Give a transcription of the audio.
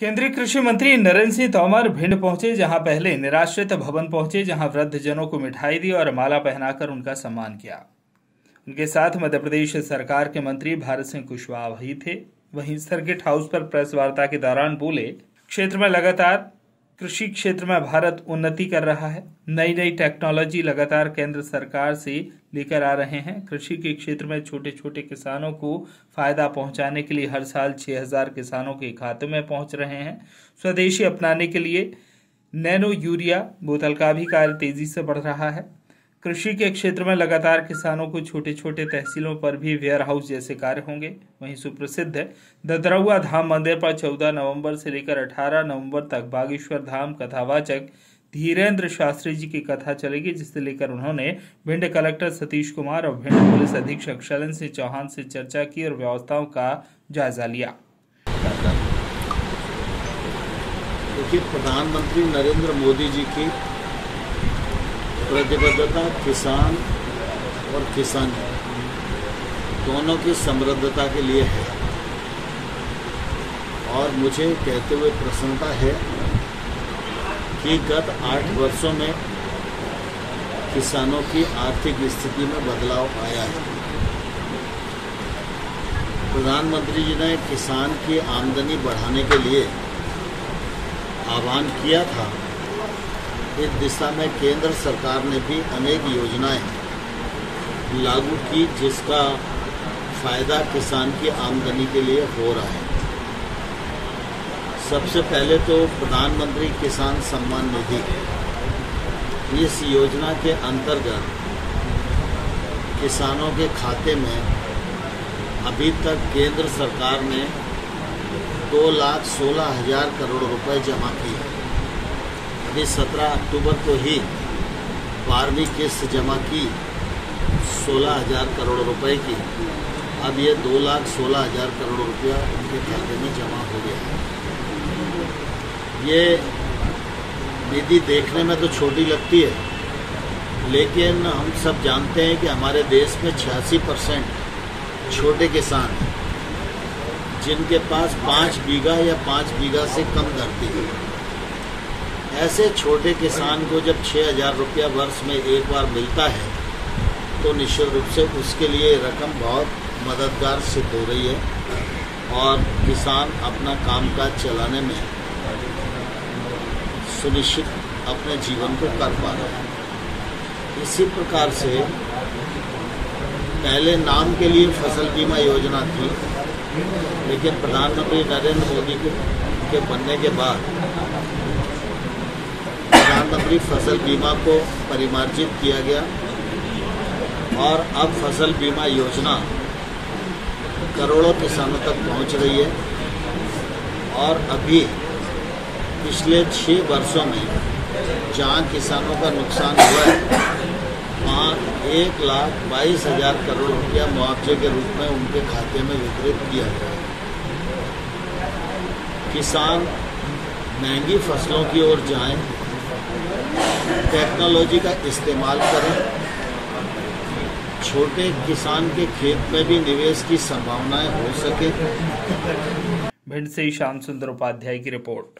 केंद्रीय कृषि मंत्री नरेंद्र सिंह तोमर भिंड पहुंचे, जहां पहले निराश्रित भवन पहुंचे, जहां वृद्धजनों को मिठाई दी और माला पहनाकर उनका सम्मान किया। उनके साथ मध्य प्रदेश सरकार के मंत्री भारत सिंह कुशवाहा भी थे। वहीं सर्किट हाउस पर प्रेस वार्ता के दौरान बोले, क्षेत्र में लगातार कृषि क्षेत्र में भारत उन्नति कर रहा है। नई नई टेक्नोलॉजी लगातार केंद्र सरकार से लेकर आ रहे हैं। कृषि के क्षेत्र में छोटे छोटे किसानों को फायदा पहुंचाने के लिए हर साल 6000 किसानों के खाते में पहुंच रहे हैं। स्वदेशी अपनाने के लिए नैनो यूरिया बोतल का भी कार्य तेजी से बढ़ रहा है। कृषि के क्षेत्र में लगातार किसानों को छोटे छोटे तहसीलों पर भी वेयर हाउस जैसे कार्य होंगे। वहीं सुप्रसिद्ध ददरौआ धाम मंदिर पर 14 नवंबर से लेकर 18 नवंबर तक बागेश्वर धाम कथावाचक धीरेन्द्र शास्त्री जी की कथा चलेगी, जिसे लेकर उन्होंने भिंड कलेक्टर सतीश कुमार और भिंड पुलिस अधीक्षक शलन सिंह चौहान से चर्चा की और व्यवस्थाओं का जायजा लिया। देखिए, प्रधानमंत्री नरेंद्र मोदी जी की प्रतिबद्धता किसान और किसानी दोनों की समृद्धता के लिए है और मुझे कहते हुए प्रसन्नता है कि गत 8 वर्षों में किसानों की आर्थिक स्थिति में बदलाव आया है। प्रधानमंत्री जी ने किसान की आमदनी बढ़ाने के लिए आह्वान किया था। इस दिशा में केंद्र सरकार ने भी अनेक योजनाएं लागू की, जिसका फायदा किसान की आमदनी के लिए हो रहा है। सबसे पहले तो प्रधानमंत्री किसान सम्मान निधि, इस योजना के अंतर्गत किसानों के खाते में अभी तक केंद्र सरकार ने 2,16,000 करोड़ रुपए जमा किए। अभी 17 अक्टूबर को ही 12वीं किस्त जमा की 16,000 करोड़ रुपए की। अब ये 2,16,000 करोड़ रुपया उनके खाते में जमा हो गया है। ये निधि देखने में तो छोटी लगती है, लेकिन हम सब जानते हैं कि हमारे देश में 86% छोटे किसान हैं, जिनके पास 5 बीघा या 5 बीघा से कम धरती है। ऐसे छोटे किसान को जब 6,000 रुपया वर्ष में एक बार मिलता है, तो निश्चित रूप से उसके लिए रकम बहुत मददगार सिद्ध हो रही है और किसान अपना कामकाज चलाने में सुनिश्चित अपने जीवन को कर पा रहा है। इसी प्रकार से पहले नाम के लिए फसल बीमा योजना थी, लेकिन प्रधानमंत्री नरेंद्र मोदी के बनने के बाद प्रधानमंत्री फसल बीमा को परिमार्जित किया गया और अब फसल बीमा योजना करोड़ों किसानों तक पहुंच रही है। और अभी पिछले 6 वर्षों में जहां किसानों का नुकसान हुआ है, वहाँ 1,22,000 करोड़ रुपया मुआवजे के रूप में उनके खाते में वितरित किया गया है। किसान महंगी फसलों की ओर जाएं, टेक्नोलॉजी का इस्तेमाल करें, छोटे किसान के खेत में भी निवेश की संभावनाएं हो सके। भिंड से श्याम सुंदर उपाध्याय की रिपोर्ट।